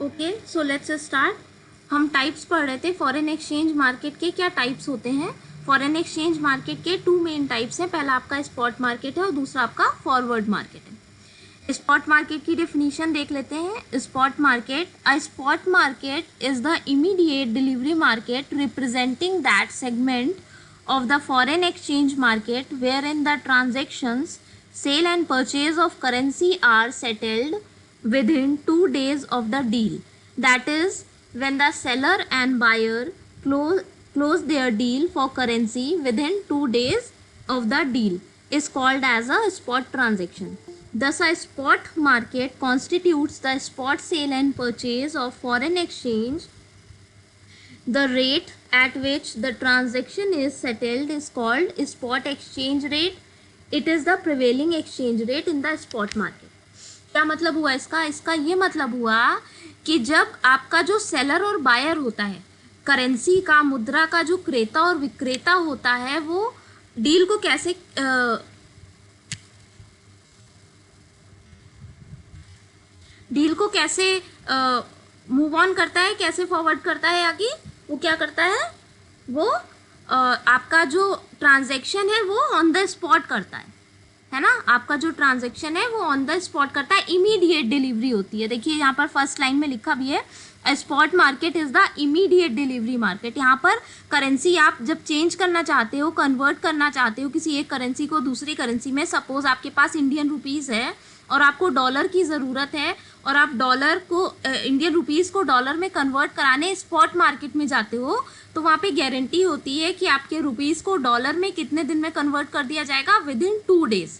Okay, so let's start. हम types पढ़ रहे थे फॉरेन एक्सचेंज मार्केट के, क्या टाइप्स होते हैं। फॉरेन एक्सचेंज मार्केट के टू मेन टाइप्स हैं, पहला आपका स्पॉट मार्केट है और दूसरा आपका फॉरवर्ड मार्केट है। स्पॉट मार्केट की डेफिनेशन देख लेते हैं। Spot market, a spot market is the immediate delivery market representing that segment of the foreign exchange market wherein the transactions, sale and purchase of currency are settled within 2 days of the deal. That is, when the seller and buyer close their deal for currency within 2 days of the deal is called as a spot transaction. Thus, a spot market constitutes the spot sale and purchase of foreign exchange. The rate at which the transaction is settled is called spot exchange rate. It is the prevailing exchange rate in the spot market. क्या मतलब हुआ इसका? इसका ये मतलब हुआ कि जब आपका जो सेलर और बायर होता है, करेंसी का, मुद्रा का जो क्रेता और विक्रेता होता है, वो डील को कैसे मूव ऑन करता है, कैसे फॉरवर्ड करता है आगे, वो क्या करता है, वो आपका जो ट्रांजैक्शन है वो ऑन द स्पॉट करता है ना। आपका जो ट्रांजैक्शन है वो ऑन द स्पॉट करता है, इमीडिएट डिलीवरी होती है। देखिए यहाँ पर फर्स्ट लाइन में लिखा भी है, spot market is the immediate delivery market. यहाँ पर करेंसी आप जब चेंज करना चाहते हो, कन्वर्ट करना चाहते हो किसी एक करेंसी को दूसरी करेंसी में, सपोज आपके पास इंडियन रुपीज़ है और आपको डॉलर की ज़रूरत है और आप डॉलर को, इंडियन रुपीज़ को डॉलर में कन्वर्ट कराने स्पॉट मार्केट में जाते हो, तो वहाँ पे गारंटी होती है कि आपके रुपीज़ को डॉलर में कितने दिन में कन्वर्ट कर दिया जाएगा, विद इन 2 डेज़।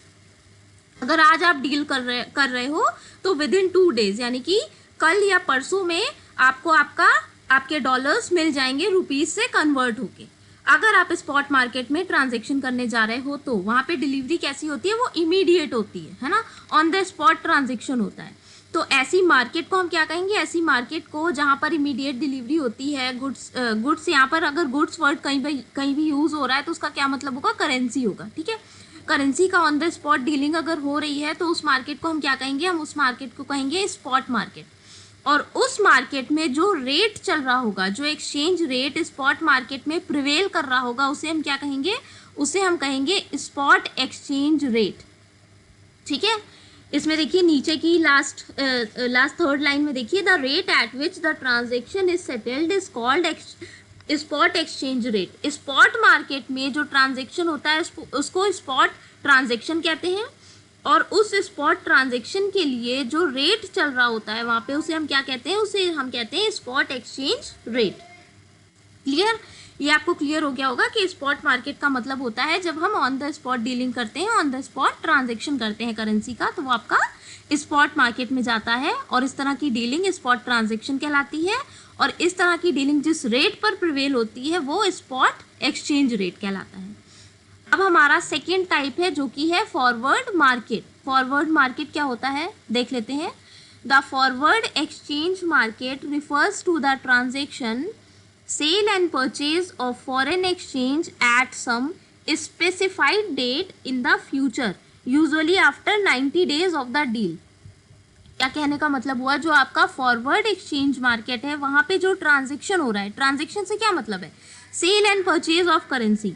अगर आज आप डील कर रहे हो तो विद इन 2 डेज़, यानी कि कल या परसों में आपको आपके डॉलर्स मिल जाएंगे रुपीज़ से कन्वर्ट होके। अगर आप स्पॉट मार्केट में ट्रांजैक्शन करने जा रहे हो तो वहाँ पे डिलीवरी कैसी होती है, वो इमीडिएट होती है ना, ऑन द स्पॉट ट्रांजैक्शन होता है। तो ऐसी मार्केट को हम क्या कहेंगे, ऐसी मार्केट को जहाँ पर इमीडिएट डिलीवरी होती है, गुड्स यहाँ पर अगर गुड्स वर्ड कहीं भी यूज़ हो रहा है तो उसका क्या मतलब होगा, करेंसी होगा। ठीक है, करेंसी का ऑन द स्पॉट डीलिंग अगर हो रही है तो उस मार्केट को हम क्या कहेंगे, हम उस मार्केट को कहेंगे स्पॉट मार्केट। और उस मार्केट में जो रेट चल रहा होगा, जो एक्सचेंज रेट स्पॉट मार्केट में प्रिवेल कर रहा होगा, उसे हम क्या कहेंगे, उसे हम कहेंगे स्पॉट एक्सचेंज रेट। ठीक है, इसमें देखिए नीचे की लास्ट थर्ड लाइन में देखिए, the rate at which the transaction is settled is called spot exchange rate. Spot market में जो ट्रांजेक्शन होता है उसको स्पॉट ट्रांजेक्शन कहते हैं, और उस स्पॉट ट्रांजैक्शन के लिए जो रेट चल रहा होता है वहाँ पे, उसे हम क्या कहते हैं, उसे हम कहते हैं स्पॉट एक्सचेंज रेट। क्लियर? ये आपको क्लियर हो गया होगा कि स्पॉट मार्केट का मतलब होता है जब हम ऑन द स्पॉट डीलिंग करते हैं, ऑन द स्पॉट ट्रांजैक्शन करते हैं करेंसी का, तो वो आपका स्पॉट मार्केट में जाता है। और इस तरह की डीलिंग स्पॉट ट्रांजैक्शन कहलाती है, और इस तरह की डीलिंग जिस रेट पर प्रिवेल होती है वो स्पॉट एक्सचेंज रेट कहलाता है। अब हमारा सेकेंड टाइप है जो कि है फॉरवर्ड मार्केट। फॉरवर्ड मार्केट क्या होता है देख लेते हैं। The forward exchange market refers to the transaction, sale and purchase of foreign exchange at some specified date in the future, usually after 90 days of the deal. क्या कहने का मतलब हुआ, जो आपका फॉरवर्ड एक्सचेंज मार्केट है वहाँ पे जो ट्रांजैक्शन हो रहा है, ट्रांजैक्शन से क्या मतलब है, sale and purchase of currency.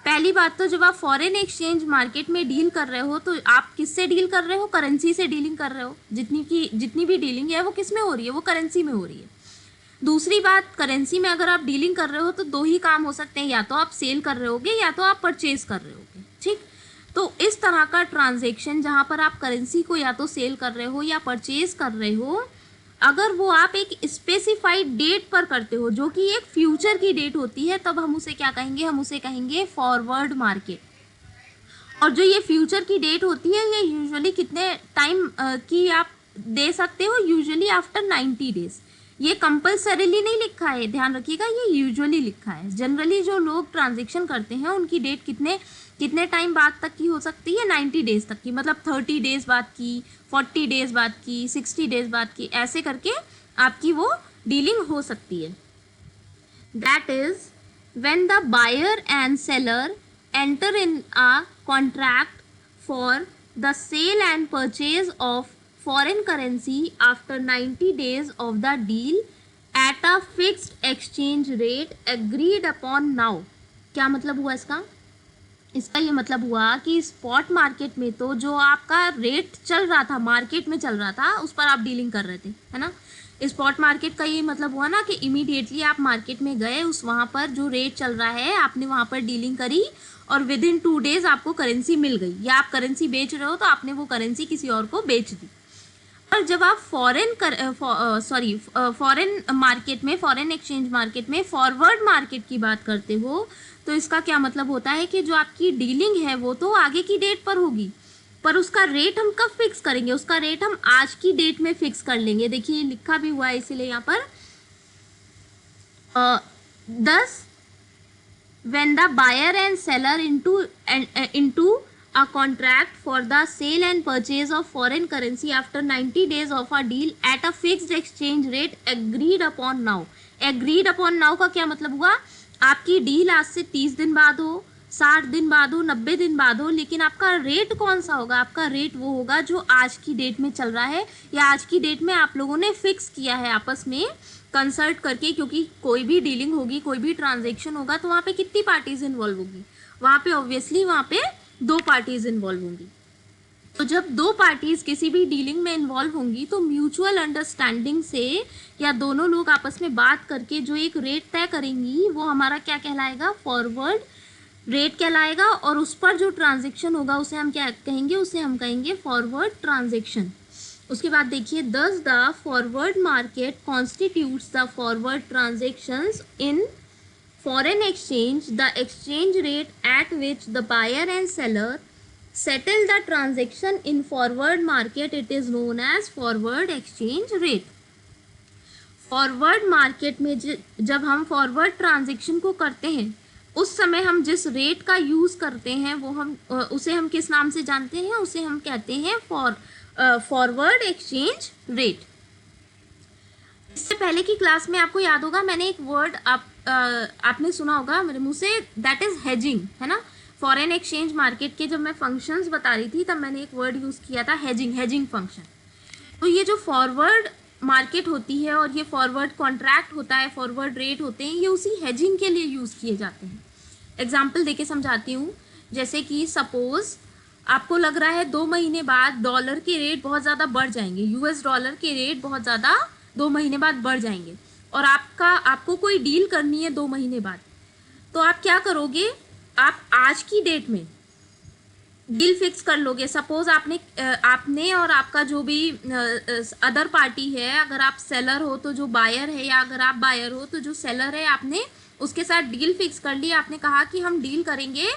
पहली बात तो जब आप फॉरेन एक्सचेंज मार्केट में डील कर रहे हो तो आप किससे डील कर रहे हो, करेंसी से डीलिंग कर रहे हो। जितनी भी डीलिंग है वो किस में हो रही है, वो करेंसी में हो रही है। दूसरी बात, करेंसी में अगर आप डीलिंग कर रहे हो तो 2 ही काम हो सकते हैं, या तो आप सेल कर रहे होगे या तो आप परचेज कर रहे होगे। ठीक, तो इस तरह का ट्रांजैक्शन जहाँ पर आप करेंसी को या तो सेल कर रहे हो या परचेज कर रहे हो, अगर वो आप एक स्पेसिफाइड डेट पर करते हो जो कि एक फ्यूचर की डेट होती है, तब हम उसे क्या कहेंगे, हम उसे कहेंगे फॉरवर्ड मार्केट। और जो ये फ्यूचर की डेट होती है ये यूजुअली कितने टाइम की आप दे सकते हो, यूजुअली आफ्टर 90 डेज। ये कंपल्सरीली नहीं लिखा है, ध्यान रखिएगा, ये यूजुअली लिखा है। जनरली जो लोग ट्रांजेक्शन करते हैं उनकी डेट कितने टाइम बाद तक की हो सकती है, 90 डेज तक की, मतलब 30 डेज बाद की, 40 डेज बाद की, 60 डेज बाद की, ऐसे करके आपकी वो डीलिंग हो सकती है। That is when the buyer and seller enter in a contract for the sale and purchase of foreign currency after 90 days of the deal at a fixed exchange rate agreed upon now. क्या मतलब हुआ इसका? इसका ये मतलब हुआ कि spot market में तो जो आपका रेट चल रहा था, मार्केट में चल रहा था, उस पर आप डीलिंग कर रहे थे, है ना। स्पॉट मार्केट का ये मतलब हुआ ना कि इमीडिएटली आप मार्केट में गए, उस वहाँ पर जो रेट चल रहा है आपने वहाँ पर डीलिंग करी और विद इन 2 days आपको करेंसी मिल गई, या आप करेंसी बेच रहे हो तो आपने वो करेंसी किसी और को बेच दी। और जब आप फॉरेन मार्केट में, फॉरेन एक्सचेंज मार्केट में फॉरवर्ड मार्केट की बात करते हो तो इसका क्या मतलब होता है कि जो आपकी डीलिंग है वो तो आगे की डेट पर होगी, पर उसका रेट हम कब फिक्स करेंगे? उसका रेट हम आज की डेट में फिक्स कर लेंगे। देखिए लिखा भी हुआ है इसीलिए यहाँ पर thus when the buyer and seller into a contract for the sale and purchase of foreign currency after 90 days of a deal at a fixed exchange rate agreed upon now। agreed upon now का क्या मतलब हुआ? आपकी deal आज से 30 दिन बाद हो, 60 दिन बाद हो, 90 दिन बाद हो, लेकिन आपका रेट कौन सा होगा? आपका रेट वो होगा जो आज की डेट में चल रहा है, या आज की डेट में आप लोगों ने फिक्स किया है आपस में कंसल्ट करके। क्योंकि कोई भी डीलिंग होगी, कोई भी ट्रांजेक्शन होगा तो वहाँ पे कितनी पार्टीज इन्वॉल्व होगी? वहाँ पे ऑब्वियसली वहाँ पे 2 पार्टीज इन्वॉल्व होंगी। तो जब 2 पार्टीज किसी भी डीलिंग में इन्वॉल्व होंगी तो म्यूचुअल अंडरस्टैंडिंग से या दोनों लोग आपस में बात करके जो एक रेट तय करेंगी वो हमारा क्या कहलाएगा? फॉरवर्ड रेट कहलाएगा। और उस पर जो ट्रांजेक्शन होगा उसे हम क्या कहेंगे? उसे हम कहेंगे फॉरवर्ड ट्रांजेक्शन। उसके बाद देखिए thus the forward market constitutes the forward transactions in foreign exchange, the exchange rate at which the buyer and seller settle the transaction in forward market, it is known as forward exchange rate। Forward market में जब हम forward transaction को करते हैं उस समय हम जिस रेट का यूज़ करते हैं वो उसे हम किस नाम से जानते हैं? उसे हम कहते हैं फॉरवर्ड एक्सचेंज रेट। इससे पहले की क्लास में आपको याद होगा मैंने एक वर्ड आपने सुना होगा मेरे मुंह से, दैट इज हेजिंग, है ना। फॉरेन एक्सचेंज मार्केट के जब मैं फंक्शंस बता रही थी तब मैंने एक वर्ड यूज़ किया था हेजिंग फंक्शन। तो ये जो फॉरवर्ड मार्केट होती है और ये फॉरवर्ड कॉन्ट्रैक्ट होता है, फॉरवर्ड रेट होते हैं, ये उसी हेजिंग के लिए यूज़ किए जाते हैं। एग्जाम्पल देके समझाती हूँ। जैसे कि सपोज आपको लग रहा है 2 महीने बाद डॉलर के रेट बहुत ज़्यादा बढ़ जाएंगे, यूएस डॉलर के रेट बहुत ज़्यादा 2 महीने बाद बढ़ जाएंगे, और आपको कोई डील करनी है 2 महीने बाद, तो आप क्या करोगे? आप आज की डेट में डील फिक्स कर लोगे। सपोज आपने और आपका जो भी अदर पार्टी है, अगर आप सेलर हो तो जो बायर है, या अगर आप बायर हो तो जो सेलर है, आपने उसके साथ डील फिक्स कर ली। आपने कहा कि हम डील करेंगे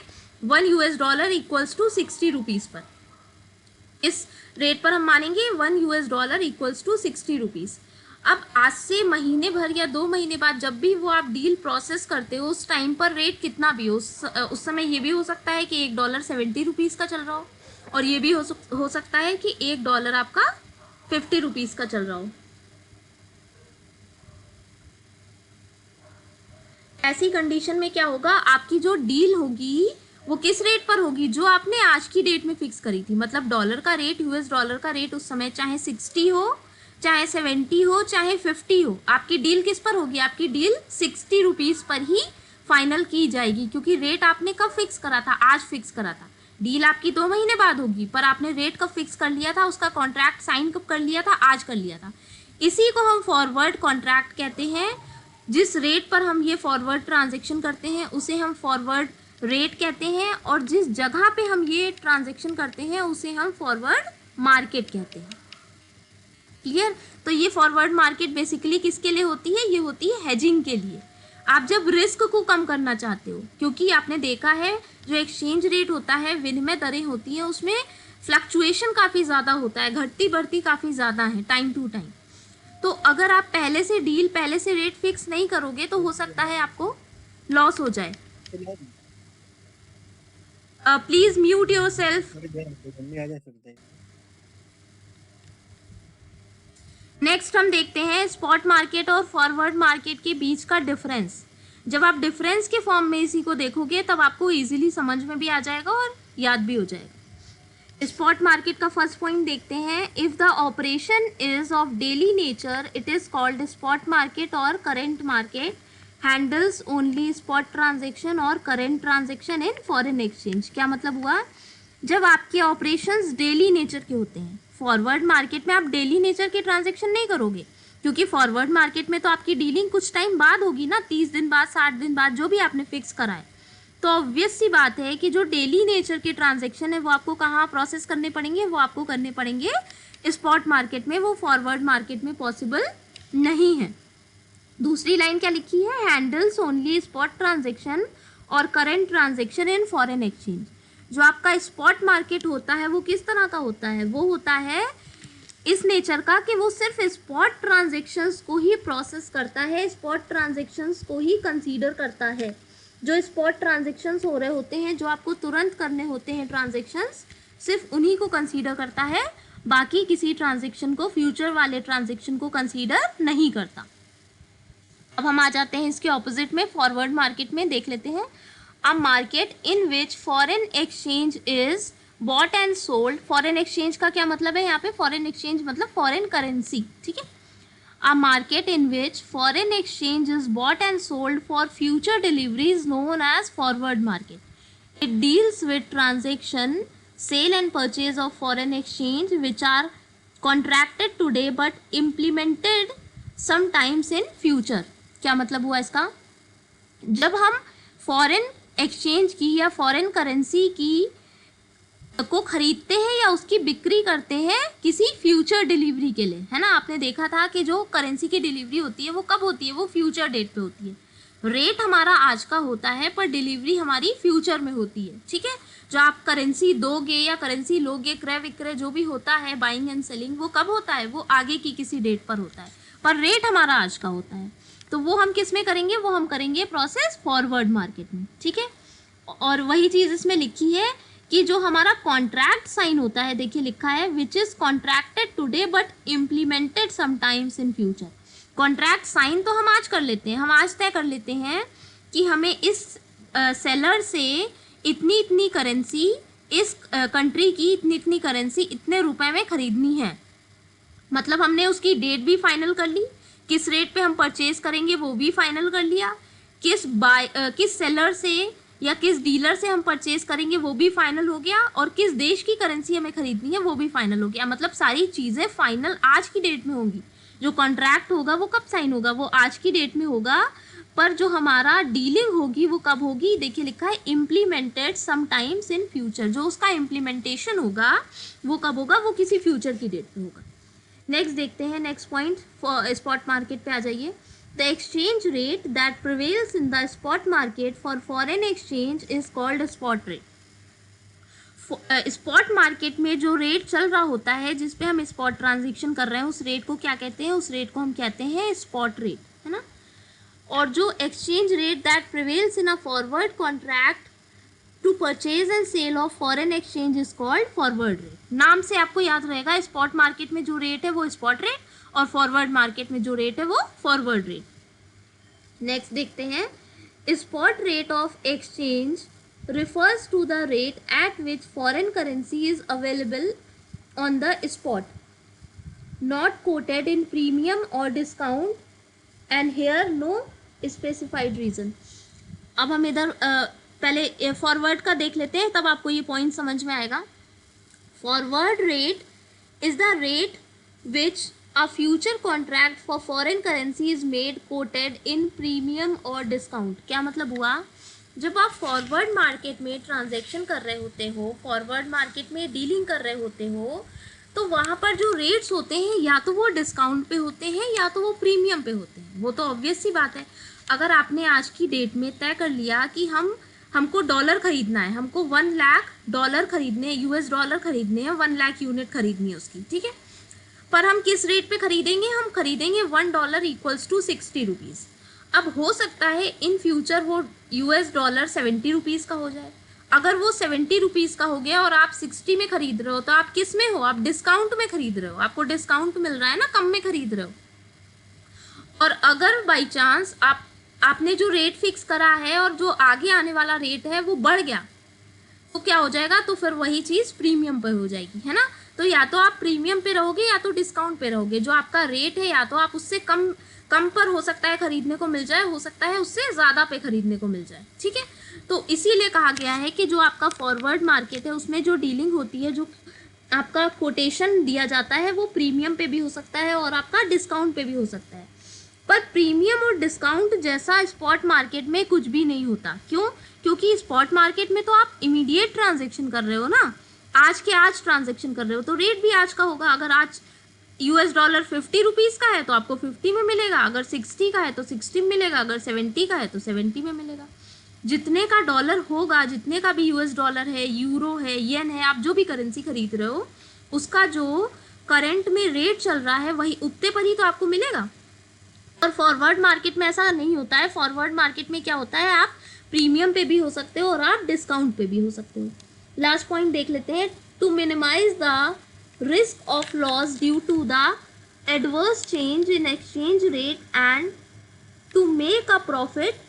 $1 इक्वल्स टू 60 रुपीज़ पर। इस रेट पर हम मानेंगे $1 इक्वल्स टू 60 रुपीज़। अब आज से महीने भर या 2 महीने बाद जब भी वो आप डील प्रोसेस करते हो उस टाइम पर रेट कितना भी हो, उस समय ये भी हो सकता है कि $1 70 रुपीज़ का चल रहा हो, और ये भी हो सकता है कि $1 आपका 50 रुपीज़ का चल रहा हो। ऐसी कंडीशन में क्या होगा? आपकी जो डील होगी वो किस रेट पर होगी? जो आपने आज की डेट में फिक्स करी थी। मतलब डॉलर का रेट, यूएस डॉलर का रेट उस समय चाहे 60 हो, चाहे 70 हो, चाहे 50 हो, आपकी डील किस पर होगी? आपकी डील 60 रुपीज़ पर ही फाइनल की जाएगी, क्योंकि रेट आपने कब फिक्स करा था? आज फिक्स करा था। डील आपकी 2 महीने बाद होगी, पर आपने रेट कब फिक्स कर लिया था? उसका कॉन्ट्रैक्ट साइन कब कर लिया था? आज कर लिया था। इसी को हम फॉरवर्ड कॉन्ट्रैक्ट कहते हैं। जिस रेट पर हम ये फॉरवर्ड ट्रांजेक्शन करते हैं उसे हम फॉरवर्ड रेट कहते हैं, और जिस जगह पे हम ये ट्रांजेक्शन करते हैं उसे हम फॉरवर्ड मार्केट कहते हैं। क्लियर? तो ये फॉरवर्ड मार्केट बेसिकली किसके लिए होती है? ये होती है हेजिंग के लिए। आप जब रिस्क को कम करना चाहते हो, क्योंकि आपने देखा है जो एक्सचेंज रेट होता है, विनिमय दरें होती हैं, उसमें फ्लक्चुएशन काफ़ी ज़्यादा होता है, घटती बढ़ती काफ़ी ज़्यादा है टाइम टू टाइम। तो अगर आप पहले से रेट फिक्स नहीं करोगे तो हो सकता है आपको लॉस हो जाए। Please mute your self. Next हम देखते हैं स्पॉट मार्केट और फॉरवर्ड मार्केट के बीच का डिफरेंस। जब आप डिफरेंस के फॉर्म में इसी को देखोगे तब आपको इजीली समझ में भी आ जाएगा और याद भी हो जाएगा। स्पॉट मार्केट का फर्स्ट पॉइंट देखते हैं. If the operation is of daily nature it is called spot market और current market handles only spot transaction और current transaction in foreign exchange. क्या मतलब हुआ? जब आपके ऑपरेशंस डेली नेचर के होते हैं. फॉरवर्ड मार्केट में आप डेली नेचर के ट्रांजेक्शन नहीं करोगे, क्योंकि फॉरवर्ड मार्केट में तो आपकी डीलिंग कुछ टाइम बाद होगी ना, 30 दिन बाद, 60 दिन बाद, जो भी आपने फिक्स करा है. तो ऑब्वियस सी बात है कि जो डेली नेचर के ट्रांजेक्शन है वो आपको कहाँ प्रोसेस करने पड़ेंगे? वो आपको करने पड़ेंगे स्पॉट मार्केट में. वो फॉरवर्ड मार्केट में पॉसिबल नहीं है. दूसरी लाइन क्या लिखी है? हैंडल्स ओनली स्पॉट ट्रांजेक्शन और current transaction in foreign exchange. जो आपका स्पॉट मार्केट होता है वो किस तरह का होता है? वो होता है इस नेचर का कि वो सिर्फ स्पॉट ट्रांजेक्शन्स को ही प्रोसेस करता है, स्पॉट ट्रांजेक्शन्स को ही कंसीडर करता है. जो स्पॉट ट्रांजेक्शन्स हो रहे होते हैं, जो आपको तुरंत करने होते हैं ट्रांजेक्शन्स, सिर्फ उन्हीं को कंसीडर करता है, बाकी किसी ट्रांजेक्शन को, फ्यूचर वाले ट्रांजेक्शन को कंसीडर नहीं करता. अब हम आ जाते हैं इसके ऑपोजिट में, फॉरवर्ड मार्केट में. देख लेते हैं. A market in which foreign exchange is bought and sold. Foreign exchange का क्या मतलब है? यहाँ पे फॉरेन एक्सचेंज मतलब फॉरेन करेंसी. ठीक है. A market in which foreign exchange is bought and sold for future delivery is known as forward market. It deals with transaction, sale and purchase of foreign exchange which are contracted today but implemented sometimes in future. क्या मतलब हुआ इसका? जब हम foreign exchange की या foreign currency की को खरीदते हैं या उसकी बिक्री करते हैं किसी फ्यूचर डिलीवरी के लिए, है ना. आपने देखा था कि जो करेंसी की डिलीवरी होती है वो कब होती है? वो फ्यूचर डेट पे होती है. रेट हमारा आज का होता है पर डिलीवरी हमारी फ्यूचर में होती है. ठीक है. जो आप करेंसी दोगे या करेंसी लोगे, क्रय विक्रय जो भी होता है, बाइंग एंड सेलिंग, वो कब होता है? वो आगे की किसी डेट पर होता है, पर रेट हमारा आज का होता है. तो वो हम किस में करेंगे? वो हम करेंगे प्रोसेस फॉरवर्ड मार्केट में. ठीक है. और वही चीज़ इसमें लिखी है कि जो हमारा कॉन्ट्रैक्ट साइन होता है, देखिए लिखा है which is contracted today but implemented sometimes in future. Contract sign तो हम आज कर लेते हैं, हम आज तय कर लेते हैं कि हमें इस सेलर से इतनी इतनी करेंसी, इस कंट्री की इतनी इतनी करेंसी इतने रुपए में खरीदनी है. मतलब हमने उसकी डेट भी फाइनल कर ली, किस रेट पे हम परचेज करेंगे वो भी फाइनल कर लिया, किस सेलर से या किस डीलर से हम परचेज करेंगे वो भी फाइनल हो गया, और किस देश की करेंसी हमें खरीदनी है वो भी फाइनल हो गया. मतलब सारी चीज़ें फाइनल आज की डेट में होंगी. जो कॉन्ट्रैक्ट होगा वो कब साइन होगा? वो आज की डेट में होगा, पर जो हमारा डीलिंग होगी वो कब होगी? देखिए लिखा है इम्प्लीमेंटेड समटाइम्स इन फ्यूचर. जो उसका इम्प्लीमेंटेशन होगा वो कब होगा? वो किसी फ्यूचर की डेट पे होगा. नेक्स्ट देखते हैं. नेक्स्ट पॉइंट, स्पॉट मार्केट पे आ जाइए. The exchange rate that prevails in the spot market for foreign exchange is called spot rate. Spot market में जो रेट चल रहा होता है जिस पे हम स्पॉट ट्रांजेक्शन कर रहे हैं उस रेट को क्या कहते हैं? उस रेट को हम कहते हैं स्पॉट रेट, है ना. और जो exchange rate that prevails in a forward contract to purchase and sale of foreign exchange is called forward rate. नाम से आपको याद रहेगा, स्पॉट मार्केट में जो रेट है वो स्पॉट रेट और फॉरवर्ड मार्केट में जो रेट है वो फॉरवर्ड रेट. नेक्स्ट देखते हैं. Spot rate of exchange refers to the rate at which foreign currency is available on the spot, not quoted in premium or discount, and here no specified reason. अब हम इधर पहले forward का देख लेते हैं, तब आपको ये पॉइंट समझ में आएगा. Forward rate is the rate which a future contract for foreign currency is made quoted in premium or discount. क्या मतलब हुआ? जब आप फॉरवर्ड मार्केट में ट्रांजैक्शन कर रहे होते हो, फॉरवर्ड मार्केट में डीलिंग कर रहे होते हो, तो वहाँ पर जो रेट्स होते हैं या तो वो डिस्काउंट पे होते हैं या तो वो प्रीमियम पे होते हैं. वो तो ऑब्वियस सी बात है. अगर आपने आज की डेट में तय कर लिया कि हमको डॉलर खरीदना है, हमको 1 लाख डॉलर खरीदने, US डॉलर खरीदने हैं, 1 लाख यूनिट खरीदनी है उसकी, ठीक है. पर हम किस रेट पे खरीदेंगे? हम खरीदेंगे $1 इक्वल्स टू 60 रुपीज़. अब हो सकता है इन फ्यूचर वो US डॉलर 70 रुपीज़ का हो जाए. अगर वो 70 रुपीज़ का हो गया और आप 60 में खरीद रहे हो तो आप किस में हो? आप डिस्काउंट में खरीद रहे हो, आपको डिस्काउंट मिल रहा है ना, कम में खरीद रहे हो. और अगर बाई चांस आपने जो रेट फिक्स करा है और जो आगे आने वाला रेट है वो बढ़ गया, तो क्या हो जाएगा, तो फिर वही चीज़ प्रीमियम पे हो जाएगी, है ना। तो या तो आप प्रीमियम पे रहोगे या तो डिस्काउंट पे रहोगे। जो आपका रेट है या तो आप उससे कम कम पर हो सकता है खरीदने को मिल जाए, हो सकता है उससे ज़्यादा पे खरीदने को मिल जाए, ठीक है। तो इसीलिए कहा गया है कि जो आपका फॉरवर्ड मार्केट है उसमें जो डीलिंग होती है, जो आपका कोटेशन दिया जाता है, वो प्रीमियम पे भी हो सकता है और आपका डिस्काउंट पे भी हो सकता है। पर प्रीमियम और डिस्काउंट जैसा स्पॉट मार्केट में कुछ भी नहीं होता। क्यों? क्योंकि स्पॉट मार्केट में तो आप इमीडिएट ट्रांजेक्शन कर रहे हो ना, आज के आज ट्रांजेक्शन कर रहे हो, तो रेट भी आज का होगा। अगर आज $50 50 का है तो आपको 50 में मिलेगा, अगर 60 का है तो 60 में मिलेगा, अगर 70 का है तो 70 में मिलेगा। जितने का डॉलर होगा, जितने का भी $US है, यूरो है, येन है, आप जो भी करेंसी खरीद रहे हो, उसका जो करंट में रेट चल रहा है वही उतने पर ही तो आपको मिलेगा। और फॉरवर्ड मार्केट में ऐसा नहीं होता है। फॉरवर्ड मार्केट में क्या होता है, आप प्रीमियम पे भी हो सकते हो और आप डिस्काउंट पे भी हो सकते हो। लास्ट पॉइंट देख लेते हैं, to minimise the risk of loss due to the adverse change in exchange rate and to make a profit,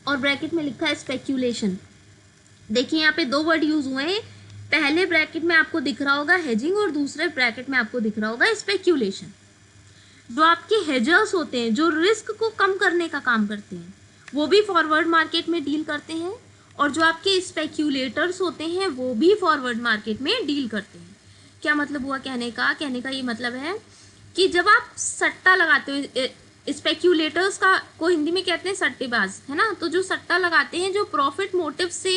और ब्रैकेट में लिखा है स्पेक्यूलेशन। देखिए यहाँ पे दो वर्ड यूज हुए हैं, पहले ब्रैकेट में आपको दिख रहा होगा हेजिंग और दूसरे ब्रैकेट में आपको दिख रहा होगा स्पेक्यूलेशन। जो आपके हेजर्स होते हैं, जो रिस्क को कम करने का काम करते हैं, वो भी फॉरवर्ड मार्केट में डील करते हैं, और जो आपके स्पेक्यूलेटर्स होते हैं वो भी फॉरवर्ड मार्केट में डील करते हैं। क्या मतलब हुआ कहने का ये मतलब है कि जब आप सट्टा लगाते हो, स्पेक्यूलेटर्स को हिंदी में कहते हैं सट्टेबाज, है ना। तो जो सट्टा लगाते हैं, जो प्रॉफिट मोटिव से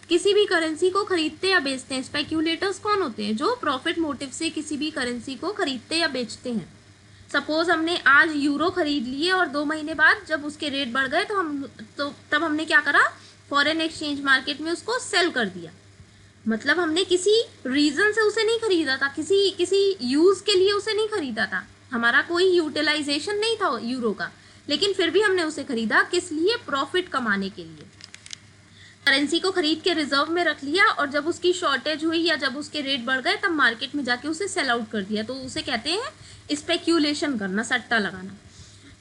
किसी भी करेंसी को खरीदते या बेचते हैं, स्पेक्यूलेटर्स कौन होते हैं? जो प्रॉफिट मोटिव से किसी भी करेंसी को खरीदते या बेचते हैं। सपोज हमने आज यूरो खरीद लिए और 2 महीने बाद जब उसके रेट बढ़ गए तो तब हमने क्या करा, फॉरेन एक्सचेंज मार्केट में उसको सेल कर दिया। मतलब हमने किसी रीजन से उसे नहीं खरीदा था, किसी यूज के लिए उसे नहीं खरीदा था, हमारा कोई यूटिलाइजेशन नहीं था यूरो का, लेकिन फिर भी हमने उसे खरीदा, किस लिए? प्रॉफिट कमाने के लिए। करेंसी को खरीद के रिजर्व में रख लिया और जब उसकी शॉर्टेज हुई या जब उसके रेट बढ़ गए तब मार्केट में जाके उसे सेल आउट कर दिया, तो उसे कहते हैं स्पेक्यूलेशन करना, सट्टा लगाना।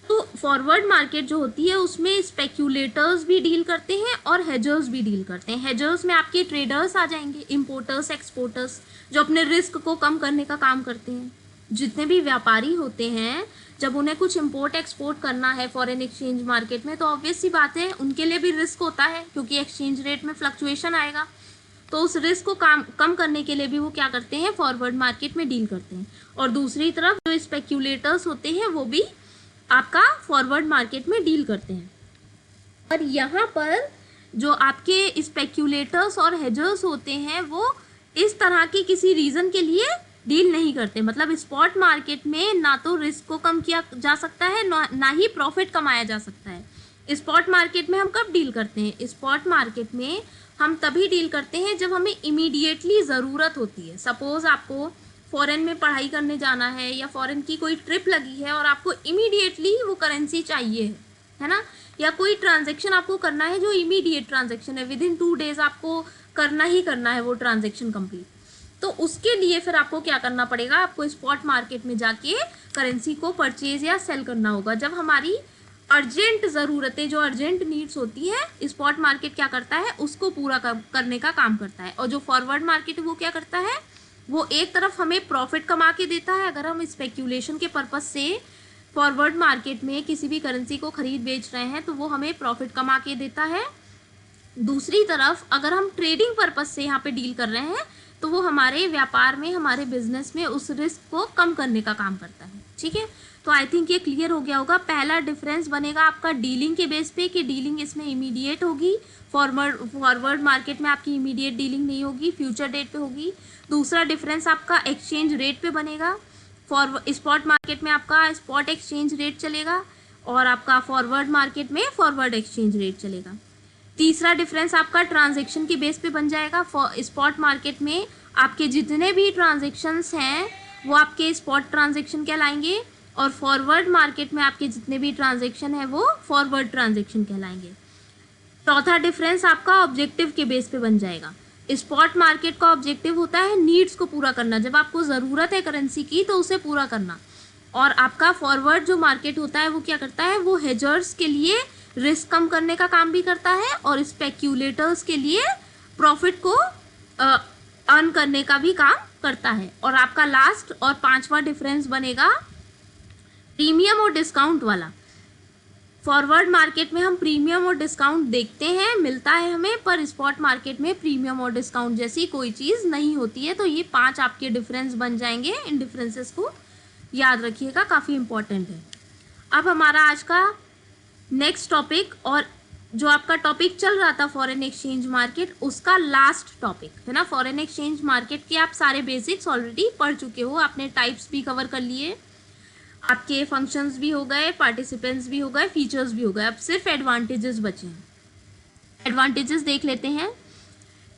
तो फॉरवर्ड मार्केट जो होती है उसमें स्पेक्यूलेटर्स भी डील करते हैं और हेजर्स भी डील करते हैं। हेजर्स में आपके ट्रेडर्स आ जाएंगे, इंपोर्टर्स एक्सपोर्टर्स, जो अपने रिस्क को कम करने का काम करते हैं। जितने भी व्यापारी होते हैं, जब उन्हें कुछ इंपोर्ट एक्सपोर्ट करना है फॉरेन एक्सचेंज मार्केट में, तो ऑब्वियस सी बात है उनके लिए भी रिस्क होता है, क्योंकि एक्सचेंज रेट में फ्लक्चुएशन आएगा। तो उस रिस्क को कम करने के लिए भी वो क्या करते हैं, फॉरवर्ड मार्केट में डील करते हैं। और दूसरी तरफ जो स्पेक्यूलेटर्स होते हैं वो भी आपका फॉरवर्ड मार्केट में डील करते हैं। और यहाँ पर जो आपके स्पेक्यूलेटर्स और हेजर्स होते हैं वो इस तरह की किसी रीज़न के लिए डील नहीं करते। मतलब स्पॉट मार्केट में ना तो रिस्क को कम किया जा सकता है, ना ही प्रॉफिट कमाया जा सकता है। स्पॉट मार्केट में हम कब डील करते हैं? स्पॉट मार्केट में हम तभी डील करते हैं जब हमें इमीडिएटली ज़रूरत होती है। सपोज़ आपको फॉरेन में पढ़ाई करने जाना है या फॉरेन की कोई ट्रिप लगी है और आपको इमीडिएटली वो करेंसी चाहिए है ना, या कोई ट्रांजेक्शन आपको करना है जो इमीडिएट ट्रांजेक्शन है, विदिन 2 डेज आपको करना ही करना है वो ट्रांजेक्शन कंप्लीट। तो उसके लिए फिर आपको क्या करना पड़ेगा, आपको स्पॉट मार्केट में जाके करेंसी को परचेज या सेल करना होगा। जब हमारी अर्जेंट ज़रूरतें, जो अर्जेंट नीड्स होती है, स्पॉट मार्केट क्या करता है, उसको पूरा करने का काम करता है। और जो फॉरवर्ड मार्केट है वो क्या करता है, वो एक तरफ हमें प्रॉफिट कमा के देता है अगर हम स्पेक्यूलेशन के पर्पस से फॉरवर्ड मार्केट में किसी भी करेंसी को खरीद बेच रहे हैं तो वो हमें प्रॉफिट कमा के देता है। दूसरी तरफ अगर हम ट्रेडिंग पर्पस से यहाँ पे डील कर रहे हैं तो वो हमारे व्यापार में, हमारे बिजनेस में उस रिस्क को कम करने का काम करता है। ठीक है, तो आई थिंक ये क्लियर हो गया होगा। पहला डिफरेंस बनेगा आपका डीलिंग के बेस पे कि डीलिंग इसमें इमीडिएट होगी, फॉरवर्ड मार्केट में आपकी इमीडिएट डीलिंग नहीं होगी, फ्यूचर डेट पे होगी। दूसरा डिफरेंस आपका एक्सचेंज रेट पे बनेगा, स्पॉट मार्केट में आपका स्पॉट एक्सचेंज रेट चलेगा और आपका फॉरवर्ड मार्केट में फॉरवर्ड एक्सचेंज रेट चलेगा। तीसरा डिफरेंस आपका ट्रांजैक्शन के बेस पे बन जाएगा। स्पॉट मार्केट में आपके जितने भी ट्रांजैक्शंस हैं वो आपके स्पॉट ट्रांजैक्शन कहलाएंगे और फॉरवर्ड मार्केट में आपके जितने भी ट्रांजैक्शन है वो फॉरवर्ड ट्रांजैक्शन कहलाएंगे। चौथा डिफरेंस आपका ऑब्जेक्टिव के बेस पे बन जाएगा। स्पॉट मार्केट का ऑब्जेक्टिव होता है नीड्स को पूरा करना, जब आपको ज़रूरत है करेंसी की तो उसे पूरा करना। और आपका फॉरवर्ड जो मार्केट होता है वो क्या करता है, वो हेजर्स के लिए रिस्क कम करने का काम भी करता है और स्पेक्यूलेटर्स के लिए प्रॉफिट को अर्न करने का भी काम करता है। और आपका लास्ट और पांचवा डिफरेंस बनेगा प्रीमियम और डिस्काउंट वाला। फॉरवर्ड मार्केट में हम प्रीमियम और डिस्काउंट देखते हैं, मिलता है हमें, पर स्पॉट मार्केट में प्रीमियम और डिस्काउंट जैसी कोई चीज़ नहीं होती है। तो ये 5 आपके डिफरेंस बन जाएंगे। इन डिफरेंसेस को याद रखिएगा, काफ़ी इंपॉर्टेंट है। अब हमारा आज का नेक्स्ट टॉपिक, और जो आपका टॉपिक चल रहा था फॉरेन एक्सचेंज मार्केट, उसका लास्ट टॉपिक है ना। फॉरेन एक्सचेंज मार्केट के आप सारे बेसिक्स ऑलरेडी पढ़ चुके हो, आपने टाइप्स भी कवर कर लिए, आपके फंक्शंस भी हो गए, पार्टिसिपेंट्स भी हो गए, फीचर्स भी हो गए। अब सिर्फ एडवांटेजेस बचे हैं। एडवांटेजेस देख लेते हैं।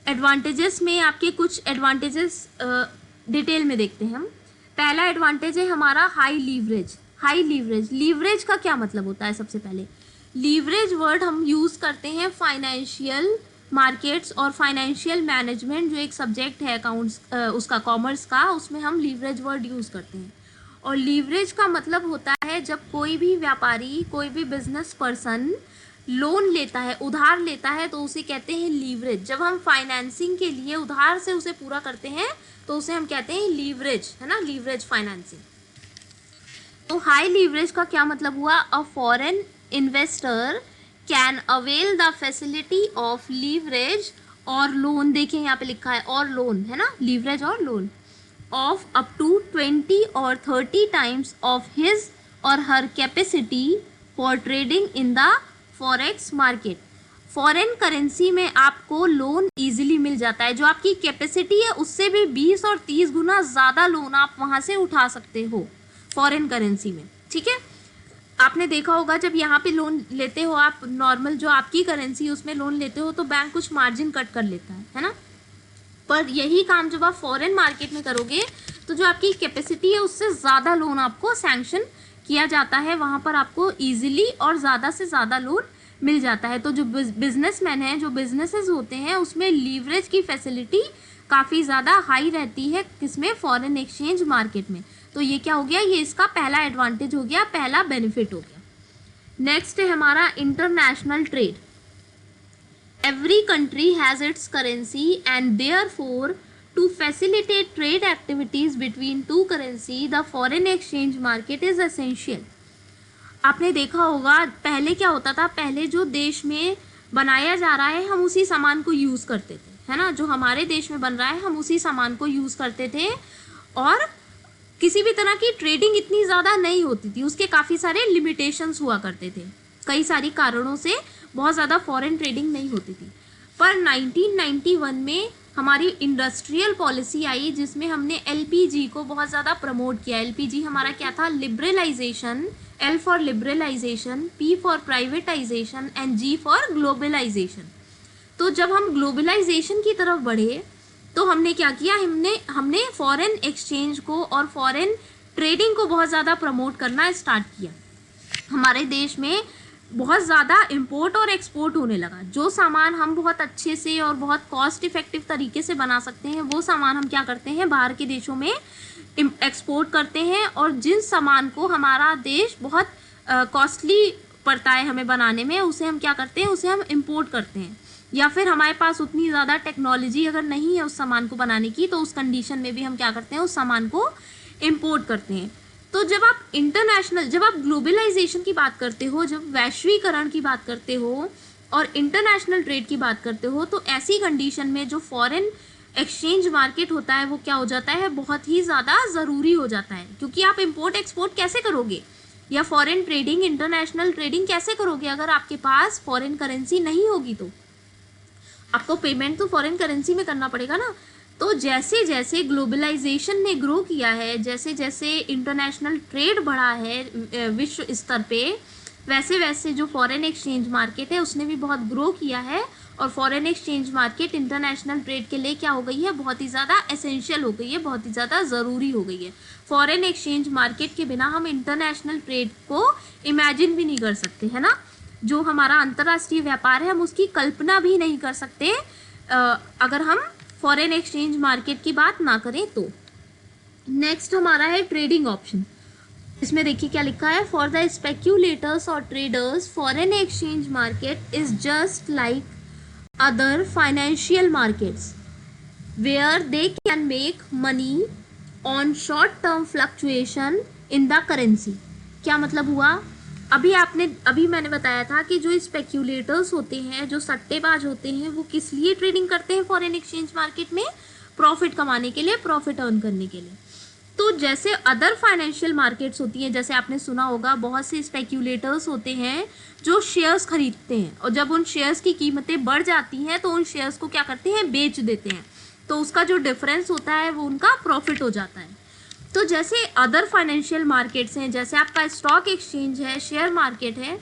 एडवांटेजेस में आपके कुछ एडवांटेजेस डिटेल में देखते हैं हम। पहला एडवांटेज है हमारा high leverage. High leverage, leverage का क्या मतलब होता है? सबसे पहले लीवरेज वर्ड हम यूज़ करते हैं फाइनेंशियल मार्केट्स और फाइनेंशियल मैनेजमेंट, जो एक सब्जेक्ट है अकाउंट्स उसका, कॉमर्स का, उसमें हम लीवरेज वर्ड यूज़ करते हैं। और लीवरेज का मतलब होता है जब कोई भी व्यापारी, कोई भी बिजनेस पर्सन लोन लेता है, उधार लेता है, तो उसे कहते हैं लीवरेज। जब हम फाइनेंसिंग के लिए उधार से उसे पूरा करते हैं तो उसे हम कहते हैं लीवरेज, है ना, लीवरेज फाइनेंसिंग। तो हाई लीवरेज का क्या मतलब हुआ? A foreign investor can avail the facility of leverage और लोन। देखिए यहाँ पे लिखा है और लोन, है ना, लीवरेज और loan of up to 20 or 30 times of his or her capacity for trading in the forex market। Foreign currency में आपको लोन इजीली मिल जाता है। जो आपकी कैपेसिटी है उससे भी 20 और 30 गुना ज़्यादा लोन आप वहाँ से उठा सकते हो फॉरेन करेंसी में। ठीक है, आपने देखा होगा जब यहाँ पे लोन लेते हो आप, नॉर्मल जो आपकी करेंसी उसमें लोन लेते हो तो बैंक कुछ मार्जिन कट कर लेता है ना। पर यही काम जब आप फॉरेन मार्केट में करोगे तो जो आपकी कैपेसिटी है उससे ज़्यादा लोन आपको सैंक्शन किया जाता है, वहाँ पर आपको इजीली और ज़्यादा से ज़्यादा लोन मिल जाता है। तो जो बिजनेसमैन हैं, जो बिजनेसेस होते हैं, उसमें लीवरेज की फैसिलिटी काफ़ी ज़्यादा हाई रहती है, किसमें? फॉरेन एक्सचेंज मार्केट में। तो ये क्या हो गया? ये इसका पहला एडवांटेज हो गया, पहला बेनिफिट हो गया। नेक्स्ट है हमारा international trade. Every country has its currency and therefore to facilitate trade activities between two currency, the foreign exchange market is essential। आपने देखा होगा पहले क्या होता था, पहले जो देश में बनाया जा रहा है हम उसी सामान को यूज़ करते थे, है ना। जो हमारे देश में बन रहा है हम उसी सामान को यूज़ करते थे और किसी भी तरह की ट्रेडिंग इतनी ज़्यादा नहीं होती थी, उसके काफ़ी सारे लिमिटेशंस हुआ करते थे। कई सारी कारणों से बहुत ज़्यादा फॉरेन ट्रेडिंग नहीं होती थी। पर 1991 में हमारी इंडस्ट्रियल पॉलिसी आई जिसमें हमने एलपीजी को बहुत ज़्यादा प्रमोट किया। एलपीजी हमारा क्या था? Liberalisation. L for liberalisation, P for privatisation and G for globalisation. तो जब हम ग्लोबलाइजेशन की तरफ बढ़े तो हमने क्या किया? हमने फॉरेन एक्सचेंज को और फॉरेन ट्रेडिंग को बहुत ज़्यादा प्रमोट करना स्टार्ट किया। हमारे देश में बहुत ज़्यादा इंपोर्ट और एक्सपोर्ट होने लगा। जो सामान हम बहुत अच्छे से और बहुत कॉस्ट इफ़ेक्टिव तरीके से बना सकते हैं वो सामान हम क्या करते हैं? बाहर के देशों में एक्सपोर्ट करते हैं। और जिन सामान को हमारा देश बहुत कॉस्टली पड़ता है हमें बनाने में, उसे हम क्या करते हैं? उसे हम इंपोर्ट करते हैं। या फिर हमारे पास उतनी ज़्यादा टेक्नोलॉजी अगर नहीं है उस सामान को बनाने की, तो उस कंडीशन में भी हम क्या करते हैं? उस सामान को इम्पोर्ट करते हैं। तो जब आप ग्लोबलाइजेशन की बात करते हो, जब वैश्वीकरण की बात करते हो और इंटरनेशनल ट्रेड की बात करते हो, तो ऐसी कंडीशन में जो फॉरेन एक्सचेंज मार्केट होता है वो क्या हो जाता है? बहुत ही ज़्यादा ज़रूरी हो जाता है। क्योंकि आप इंपोर्ट एक्सपोर्ट कैसे करोगे या फॉरेन ट्रेडिंग, इंटरनेशनल ट्रेडिंग कैसे करोगे अगर आपके पास फॉरेन करेंसी नहीं होगी? तो आपको पेमेंट तो फॉरेन करेंसी में करना पड़ेगा ना। तो जैसे जैसे ग्लोबलाइजेशन ने ग्रो किया है, जैसे जैसे इंटरनेशनल ट्रेड बढ़ा है विश्व स्तर पे, वैसे वैसे जो फॉरेन एक्सचेंज मार्केट है उसने भी बहुत ग्रो किया है। और foreign exchange market international trade के लिए क्या हो गई है? बहुत ही ज़्यादा एसेंशियल हो गई है, बहुत ही ज़्यादा ज़रूरी हो गई है। फॉरेन एक्सचेंज मार्केट के बिना हम इंटरनेशनल ट्रेड को इमेजिन भी नहीं कर सकते, है ना। जो हमारा अंतर्राष्ट्रीय व्यापार है हम उसकी कल्पना भी नहीं कर सकते अगर हम फॉरेन एक्सचेंज मार्केट की बात ना करें तो। नेक्स्ट हमारा है ट्रेडिंग ऑप्शन। इसमें देखिए क्या लिखा है? फॉर द स्पेक्यूलेटर्स और traders foreign exchange market is just like other financial markets. where they can make money on short term fluctuation in the currency। क्या मतलब हुआ? अभी मैंने बताया था कि जो स्पेक्यूलेटर्स होते हैं, जो सट्टेबाज होते हैं, वो किस लिए ट्रेडिंग करते हैं फॉरेन एक्सचेंज मार्केट में? प्रॉफिट कमाने के लिए, प्रॉफिट अर्न करने के लिए। तो जैसे अदर फाइनेंशियल मार्केट्स होती हैं, जैसे आपने सुना होगा बहुत से स्पेक्यूलेटर्स होते हैं जो शेयर्स खरीदते हैं, और जब उन शेयर्स की कीमतें बढ़ जाती हैं तो उन शेयर्स को क्या करते हैं? बेच देते हैं। तो उसका जो डिफरेंस होता है वो उनका प्रॉफिट हो जाता है। तो जैसे अदर फाइनेंशियल मार्केट्स हैं, जैसे आपका स्टॉक एक्सचेंज है, शेयर मार्केट है,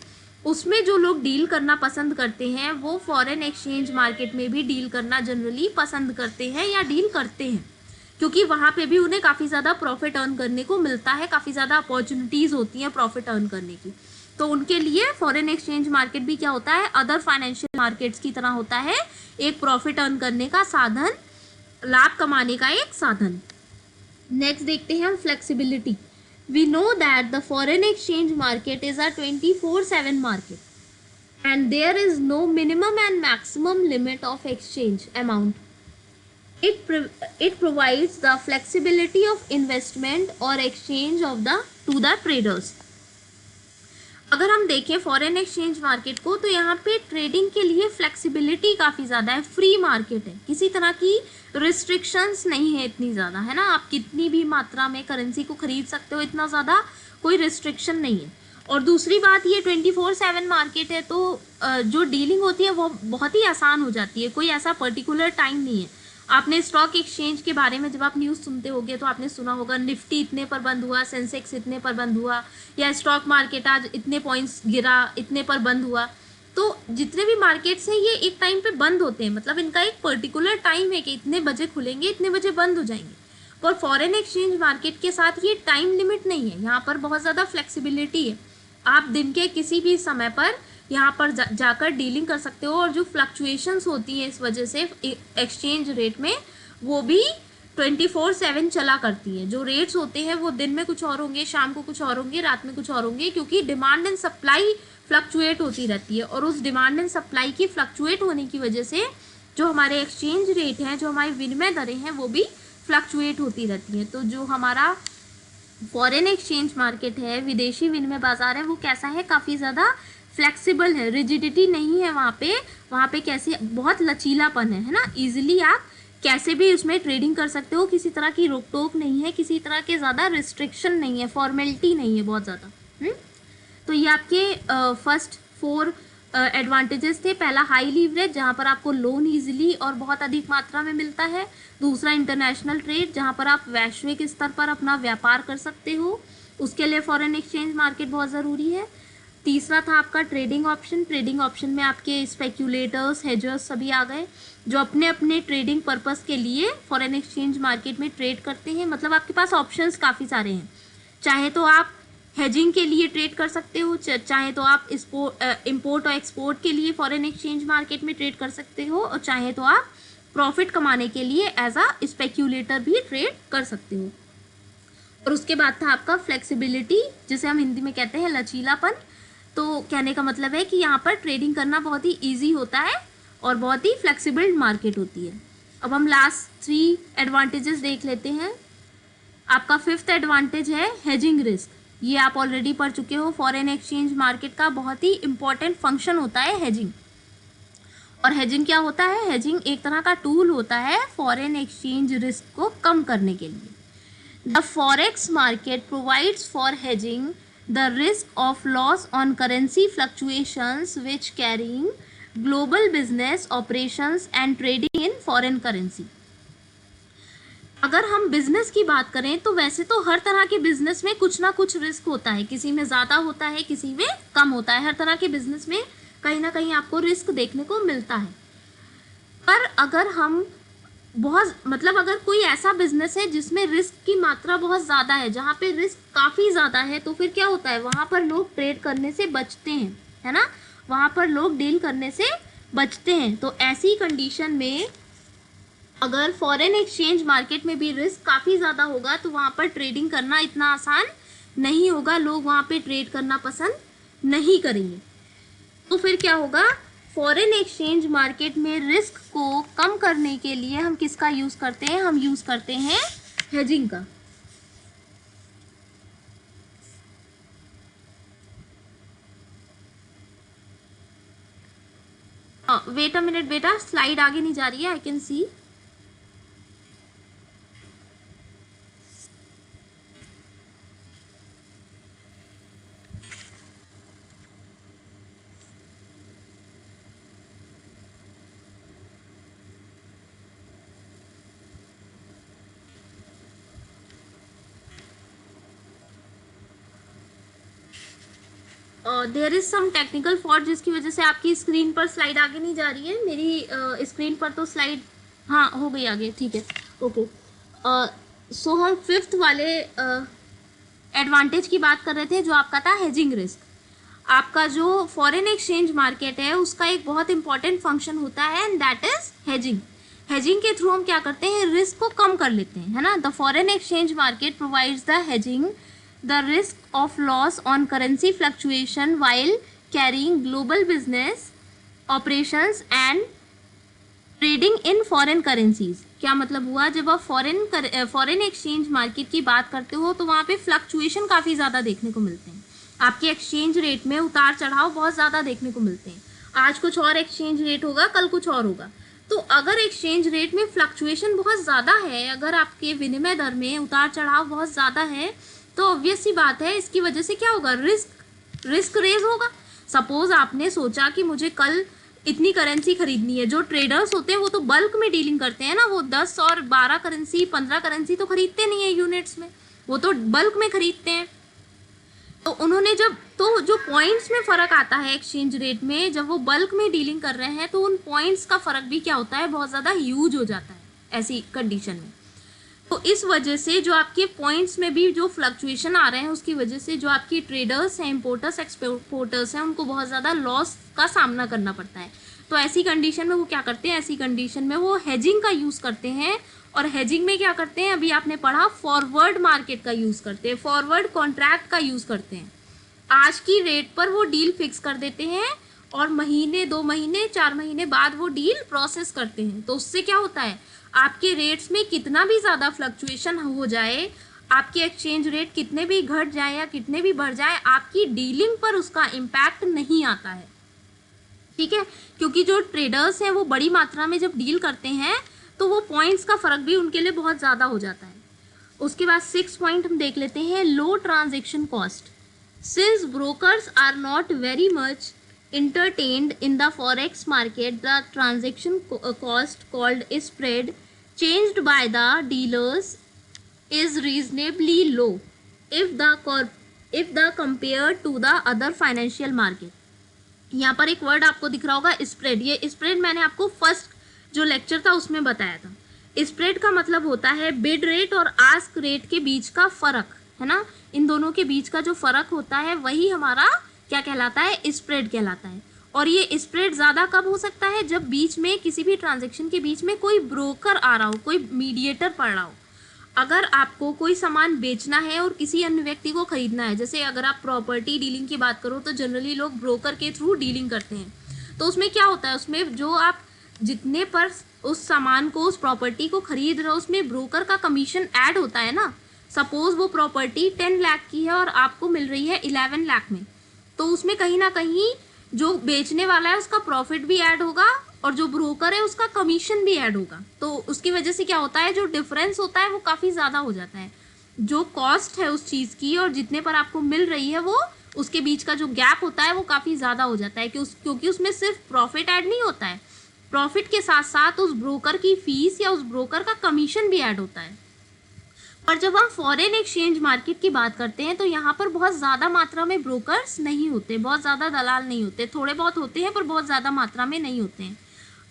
उसमें जो लोग डील करना पसंद करते हैं वो फॉरेन एक्सचेंज मार्केट में भी डील करना जनरली पसंद करते हैं या डील करते हैं, क्योंकि वहाँ पे भी उन्हें काफ़ी ज़्यादा प्रॉफिट अर्न करने को मिलता है, काफ़ी ज़्यादा अपॉर्चुनिटीज़ होती हैं प्रॉफिट अर्न करने की। तो उनके लिए फॉरेन एक्सचेंज मार्केट भी क्या होता है? अदर फाइनेंशियल मार्केट्स की तरह होता है, एक प्रॉफिट अर्न करने का साधन, लाभ कमाने का एक साधन। नेक्स्ट देखते हैं हम flexibility. We know that the foreign exchange market is a 24/7 market and there is no minimum and maximum limit of exchange amount. It provides the flexibility of investment or exchange of the to the traders। अगर हम देखें foreign exchange market को, तो यहाँ पे trading के लिए flexibility काफ़ी ज़्यादा है, फ्री मार्केट है, किसी तरह की रिस्ट्रिक्शंस नहीं है इतनी ज़्यादा, है ना। आप कितनी भी मात्रा में करेंसी को खरीद सकते हो, इतना ज़्यादा कोई रिस्ट्रिक्शन नहीं है। और दूसरी बात, ये 24/7 मार्केट है, तो जो डीलिंग होती है वो बहुत ही आसान हो जाती है, कोई ऐसा पर्टिकुलर टाइम नहीं है। आपने स्टॉक एक्सचेंज के बारे में जब आप न्यूज़ सुनते होगे तो आपने सुना होगा निफ्टी इतने पर बंद हुआ, सेंसेक्स इतने पर बंद हुआ, या स्टॉक मार्केट आज इतने पॉइंट्स गिरा, इतने पर बंद हुआ। तो जितने भी मार्केट्स हैं ये एक टाइम पे बंद होते हैं, मतलब इनका एक पर्टिकुलर टाइम है कि इतने बजे खुलेंगे, इतने बजे बंद हो जाएंगे। पर फॉरेन एक्सचेंज मार्केट के साथ ये टाइम लिमिट नहीं है, यहाँ पर बहुत ज़्यादा फ्लेक्सिबिलिटी है। आप दिन के किसी भी समय पर यहाँ पर जाकर डीलिंग कर सकते हो, और जो फ्लक्चुएशंस होती हैं इस वजह से एक्सचेंज रेट में, वो भी 24/7 चला करती हैं। जो रेट्स होते हैं वो दिन में कुछ और होंगे, शाम को कुछ और होंगे, रात में कुछ और होंगे, क्योंकि डिमांड एंड सप्लाई फ्लक्चुएट होती रहती है, और उस डिमांड एंड सप्लाई की फ्लक्चुएट होने की वजह से जो हमारे एक्सचेंज रेट हैं, जो हमारी विनिमय दरें हैं, वो भी फ्लक्चुएट होती रहती हैं। तो जो हमारा फॉरेन एक्सचेंज मार्केट है, विदेशी विनिमय बाजार है, वो कैसा है? काफ़ी ज़्यादा फ्लेक्सिबल है, रिजिडिटी नहीं है वहाँ पे कैसे बहुत लचीलापन है ना। इजीली आप कैसे भी उसमें ट्रेडिंग कर सकते हो, किसी तरह की रोक टोक नहीं है, किसी तरह के ज़्यादा रिस्ट्रिक्शन नहीं है, फॉर्मेलिटी नहीं है बहुत ज़्यादा। तो ये आपके फर्स्ट 4 एडवांटेजेस थे। पहला हाई लीवरेज, जहाँ पर आपको लोन ईजिली और बहुत अधिक मात्रा में मिलता है। दूसरा इंटरनेशनल ट्रेड, जहाँ पर आप वैश्विक स्तर पर अपना व्यापार कर सकते हो, उसके लिए फॉरेन एक्सचेंज मार्केट बहुत ज़रूरी है। तीसरा था आपका ट्रेडिंग ऑप्शन। ट्रेडिंग ऑप्शन में आपके स्पेक्यूलेटर्स, हेजर्स सभी आ गए, जो अपने अपने ट्रेडिंग पर्पस के लिए फॉरेन एक्सचेंज मार्केट में ट्रेड करते हैं। मतलब आपके पास ऑप्शंस काफ़ी सारे हैं, चाहे तो आप हेजिंग के लिए ट्रेड कर सकते हो, चाहे तो आप इंपोर्ट और एक्सपोर्ट के लिए फॉरेन एक्सचेंज मार्केट में ट्रेड कर सकते हो, और चाहे तो आप प्रॉफिट कमाने के लिए एज अ स्पेक्यूलेटर भी ट्रेड कर सकते हो। और उसके बाद था आपका फ्लेक्सिबिलिटी, जिसे हम हिंदी में कहते हैं लचीलापन। तो कहने का मतलब है कि यहाँ पर ट्रेडिंग करना बहुत ही ईजी होता है और बहुत ही फ्लेक्सिबल मार्केट होती है। अब हम लास्ट 3 एडवांटेजेस देख लेते हैं। आपका 5th एडवांटेज है हेजिंग रिस्क। ये आप ऑलरेडी पढ़ चुके हो, फॉरेन एक्सचेंज मार्केट का बहुत ही इंपॉर्टेंट फंक्शन होता है हेजिंग। और हेजिंग क्या होता है? हेजिंग एक तरह का टूल होता है फॉरेन एक्सचेंज रिस्क को कम करने के लिए। The forex market provides for hedging the risk of loss on currency fluctuations which carrying global business operations and trading in foreign currency। अगर हम बिजनेस की बात करें तो वैसे तो हर तरह के बिजनेस में कुछ ना कुछ रिस्क होता है, किसी में ज़्यादा होता है, किसी में कम होता है। हर तरह के बिजनेस में कहीं ना कहीं आपको रिस्क देखने को मिलता है। पर अगर हम अगर कोई ऐसा बिजनेस है जिसमें रिस्क की मात्रा बहुत ज़्यादा है, जहाँ पे रिस्क काफ़ी ज़्यादा है, तो फिर क्या होता है? वहाँ पर लोग ट्रेड करने से बचते हैं, है ना। वहाँ पर लोग डील करने से बचते हैं। तो ऐसी कंडीशन में अगर फॉरेन एक्सचेंज मार्केट में भी रिस्क काफ़ी ज़्यादा होगा तो वहाँ पर ट्रेडिंग करना इतना आसान नहीं होगा, लोग वहाँ पे ट्रेड करना पसंद नहीं करेंगे। तो फिर क्या होगा? फॉरेन एक्सचेंज मार्केट में रिस्क को कम करने के लिए हम किसका यूज़ करते हैं? हम यूज़ करते हैं हेजिंग का। वेट अ मिनट बेटा, स्लाइड आगे नहीं जा रही है, I can see. There is some technical fault जिसकी वजह से आपकी स्क्रीन पर स्लाइड आगे नहीं जा रही है। मेरी स्क्रीन पर तो स्लाइड हाँ हो गई आगे, ठीक है, ओके। सो हम फिफ्थ वाले एडवांटेज की बात कर रहे थे जो आपका था हेजिंग रिस्क। आपका जो फॉरेन एक्सचेंज मार्केट है उसका एक बहुत इंपॉर्टेंट फंक्शन होता है and that is hedging. Hedging के थ्रू हम क्या करते हैं? रिस्क को कम कर लेते हैं, है ना। The foreign exchange market provides the hedging the risk of loss on currency fluctuation while carrying global business operations and trading in foreign currencies। क्या मतलब हुआ? जब आप फॉरेन एक्सचेंज मार्केट की बात करते हो तो वहाँ पे फ्लक्चुएशन काफ़ी ज़्यादा देखने को मिलते हैं। आपके एक्सचेंज रेट में उतार चढ़ाव बहुत ज़्यादा देखने को मिलते हैं। आज कुछ और एक्सचेंज रेट होगा, कल कुछ और होगा। तो अगर एक्सचेंज रेट में फ्लक्चुएशन बहुत ज़्यादा है, अगर आपके विनिमय दर में उतार चढ़ाव बहुत ज़्यादा है, तो ऑब्वियस सी बात है इसकी वजह से क्या होगा? रिस्क रेज होगा। सपोज आपने सोचा कि मुझे कल इतनी करेंसी खरीदनी है। जो ट्रेडर्स होते हैं वो तो बल्क में डीलिंग करते हैं ना, वो 10 और 12 करेंसी 15 करेंसी तो खरीदते नहीं है यूनिट्स में, वो तो बल्क में खरीदते हैं। तो उन्होंने जो पॉइंट्स में फ़र्क आता है एक्सचेंज रेट में, जब वो बल्क में डीलिंग कर रहे हैं तो उन पॉइंट्स का फ़र्क भी क्या होता है? बहुत ज़्यादा ह्यूज हो जाता है ऐसी कंडीशन में। तो इस वजह से जो आपके पॉइंट्स में भी जो फ्लक्चुएशन आ रहे हैं उसकी वजह से जो आपकी ट्रेडर्स हैं, इम्पोर्टर्स एक्सपोर्टर्स हैं, उनको बहुत ज़्यादा लॉस का सामना करना पड़ता है। तो ऐसी कंडीशन में वो क्या करते हैं? ऐसी कंडीशन में वो हेजिंग का यूज़ करते हैं। और हेजिंग में क्या करते हैं? अभी आपने पढ़ा, फॉरवर्ड मार्केट का यूज़ करते हैं, फॉरवर्ड कॉन्ट्रैक्ट का यूज़ करते हैं। आज की रेट पर वो डील फिक्स कर देते हैं और महीने 2 महीने 4 महीने बाद वो डील प्रोसेस करते हैं। तो उससे क्या होता है? आपके रेट्स में कितना भी ज़्यादा फ्लक्चुएशन हो जाए, आपके एक्सचेंज रेट कितने भी घट जाए या कितने भी बढ़ जाए, आपकी डीलिंग पर उसका इम्पैक्ट नहीं आता है, ठीक है। क्योंकि जो ट्रेडर्स हैं वो बड़ी मात्रा में जब डील करते हैं तो वो पॉइंट्स का फ़र्क भी उनके लिए बहुत ज़्यादा हो जाता है। उसके बाद 6 पॉइंट हम देख लेते हैं, low transaction cost. Since brokers are not very much entertained in the forex market, the transaction cost called spread changed by the dealers is reasonably low if the compared to the other financial market। यहाँ पर एक word आपको दिख रहा होगा, spread. ये spread मैंने आपको फर्स्ट जो लेक्चर था उसमें बताया था। स्प्रेड का मतलब होता है बिड रेट और आस्क रेट के बीच का फ़र्क, है ना। इन दोनों के बीच का जो फ़र्क होता है वही हमारा क्या कहलाता है? स्प्रेड कहलाता है। और ये स्प्रेड ज़्यादा कब हो सकता है? जब बीच में किसी भी ट्रांजैक्शन के बीच में कोई ब्रोकर आ रहा हो, कोई मीडिएटर पड़ रहा हो। अगर आपको कोई सामान बेचना है और किसी अन्य व्यक्ति को खरीदना है, जैसे अगर आप प्रॉपर्टी डीलिंग की बात करो तो जनरली लोग ब्रोकर के थ्रू डीलिंग करते हैं। तो उसमें क्या होता है? उसमें जो आप जितने पर उस सामान को, उस प्रॉपर्टी को खरीद रहे हो, उसमें ब्रोकर का कमीशन ऐड होता है ना। सपोज वो प्रॉपर्टी 10 लाख की है और आपको मिल रही है 11 लाख में, तो उसमें कहीं ना कहीं जो बेचने वाला है उसका प्रॉफिट भी ऐड होगा और जो ब्रोकर है उसका कमीशन भी ऐड होगा। तो उसकी वजह से क्या होता है? जो डिफरेंस होता है वो काफ़ी ज़्यादा हो जाता है। जो कॉस्ट है उस चीज़ की और जितने पर आपको मिल रही है वो, उसके बीच का जो गैप होता है वो काफ़ी ज़्यादा हो जाता है। क्योंकि उसमें सिर्फ प्रॉफिट ऐड नहीं होता है, प्रॉफिट के साथ साथ उस ब्रोकर की फीस या उस ब्रोकर का कमीशन भी ऐड होता है। और जब हम फॉरेन एक्सचेंज मार्केट की बात करते हैं तो यहाँ पर बहुत ज़्यादा मात्रा में ब्रोकर्स नहीं होते, बहुत ज़्यादा दलाल नहीं होते, थोड़े बहुत होते हैं पर बहुत ज़्यादा मात्रा में नहीं होते हैं।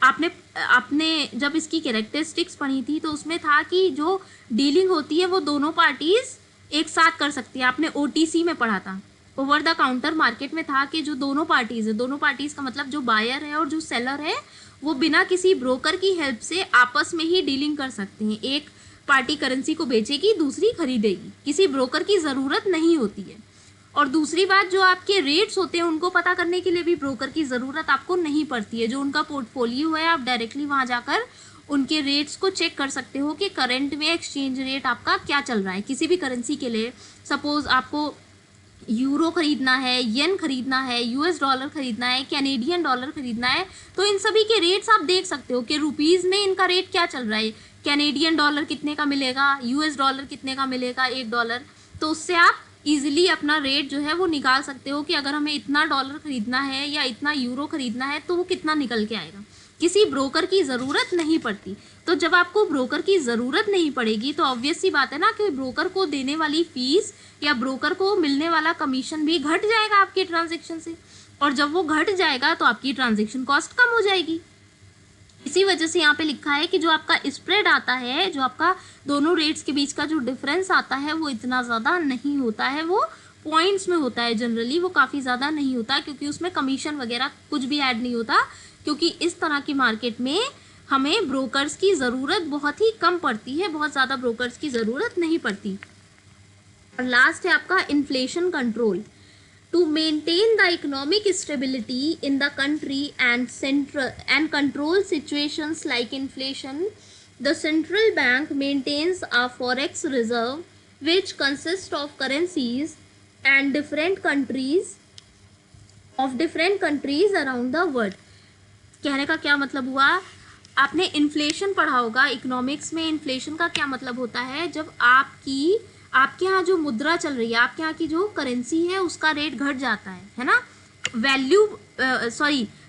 आपने जब इसकी कैरेक्टरिस्टिक्स पढ़ी थी तो उसमें था कि जो डीलिंग होती है वो दोनों पार्टीज़ एक साथ कर सकती है। आपने OTC में पढ़ा था, ओवर द काउंटर मार्केट में था कि जो दोनों पार्टीज़ है, दोनों पार्टीज़ का मतलब जो बायर है और जो सेलर है वो बिना किसी ब्रोकर की हेल्प से आपस में ही डीलिंग कर सकते हैं। एक पार्टी करेंसी को बेचेगी, दूसरी खरीदेगी, किसी ब्रोकर की ज़रूरत नहीं होती है। और दूसरी बात, जो आपके रेट्स होते हैं उनको पता करने के लिए भी ब्रोकर की ज़रूरत आपको नहीं पड़ती है। जो उनका पोर्टफोलियो है, आप डायरेक्टली वहाँ जाकर उनके रेट्स को चेक कर सकते हो कि करंट में एक्सचेंज रेट आपका क्या चल रहा है किसी भी करेंसी के लिए। सपोज़ आपको यूरो खरीदना है, येन खरीदना है, यूएस डॉलर खरीदना है, कैनेडियन डॉलर खरीदना है, तो इन सभी के रेट्स आप देख सकते हो कि रुपीज़ में इनका रेट क्या चल रहा है। कैनेडियन डॉलर कितने का मिलेगा, यूएस डॉलर कितने का मिलेगा $1। तो उससे आप इजीली अपना रेट जो है वो निकाल सकते हो कि अगर हमें इतना डॉलर खरीदना है या इतना यूरो खरीदना है तो वो कितना निकल के आएगा। किसी ब्रोकर की ज़रूरत नहीं पड़ती। तो जब आपको ब्रोकर की ज़रूरत नहीं पड़ेगी तो ऑब्वियस सी बात है ना कि ब्रोकर को देने वाली फ़ीस या ब्रोकर को मिलने वाला कमीशन भी घट जाएगा आपके ट्रांजैक्शन से, और जब वो घट जाएगा तो आपकी ट्रांजैक्शन कॉस्ट कम हो जाएगी। इसी वजह से यहाँ पे लिखा है कि जो आपका स्प्रेड आता है, जो आपका दोनों रेट्स के बीच का जो डिफरेंस आता है वो इतना ज़्यादा नहीं होता है, वो पॉइंट्स में होता है जनरली, वो काफ़ी ज़्यादा नहीं होता क्योंकि उसमें कमीशन वगैरह कुछ भी ऐड नहीं होता, क्योंकि इस तरह की मार्केट में हमें ब्रोकर्स की ज़रूरत बहुत ही कम पड़ती है, बहुत ज़्यादा ब्रोकर्स की ज़रूरत नहीं पड़ती। और लास्ट है आपका inflation control. To maintain the economic stability in the country and control situations like inflation, the central bank maintains a forex reserve which consists of currencies and different countries around the world। कहने का क्या मतलब हुआ, आपने inflation पढ़ा होगा economics में। Inflation का क्या मतलब होता है, जब आपके यहाँ जो मुद्रा चल रही है, आपके यहाँ की जो करेंसी है उसका रेट घट जाता है ना,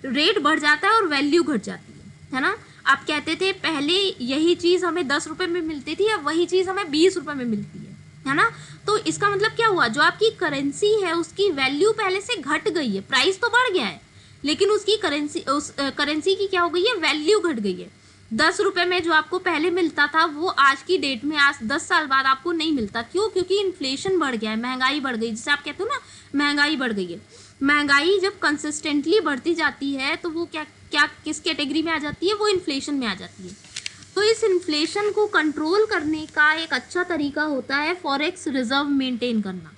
रेट बढ़ जाता है और वैल्यू घट जाती है ना। आप कहते थे पहले यही चीज़ हमें 10 रुपये में मिलती थी, अब वही चीज़ हमें 20 रुपये में मिलती है ना। तो इसका मतलब क्या हुआ, जो आपकी करेंसी है उसकी वैल्यू पहले से घट गई है, प्राइस तो बढ़ गया है लेकिन उसकी करेंसी की क्या हो गई है, वैल्यू घट गई है। 10 रुपये में जो आपको पहले मिलता था वो आज की डेट में, आज 10 साल बाद आपको नहीं मिलता। क्यों? क्योंकि इन्फ्लेशन बढ़ गया है, महंगाई बढ़ गई, जिसे आप कहते हो ना महंगाई बढ़ गई है। महंगाई जब कंसिस्टेंटली बढ़ती जाती है तो वो क्या किस कैटेगरी में आ जाती है, वो इन्फ्लेशन में आ जाती है। तो इस इन्फ्लेशन को कंट्रोल करने का एक अच्छा तरीका होता है फॉरेक्स रिजर्व मेंटेन करना।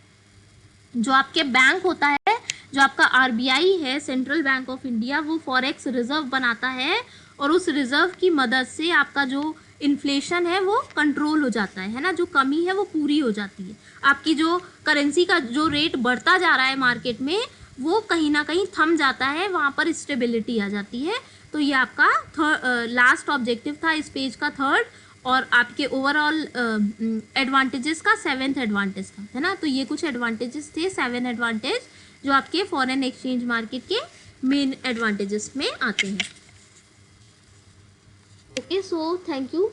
जो आपके बैंक होता है, जो आपका आरबीआई है, सेंट्रल बैंक ऑफ इंडिया, वो फॉरेक्स रिजर्व बनाता है और उस रिजर्व की मदद से आपका जो इन्फ्लेशन है वो कंट्रोल हो जाता है ना, जो कमी है वो पूरी हो जाती है। आपकी जो करेंसी का जो रेट बढ़ता जा रहा है मार्केट में वो कहीं ना कहीं थम जाता है, वहाँ पर स्टेबिलिटी आ जाती है। तो ये आपका लास्ट ऑब्जेक्टिव था इस पेज का, थर्ड, और आपके ओवरऑल एडवांटेजेस का 7th एडवांटेज था, है ना। तो ये कुछ एडवांटेजेस थे, 7 एडवांटेज जो आपके फॉरेन एक्सचेंज मार्केट के मेन एडवांटेजेस में आते हैं। Okay, so thank you.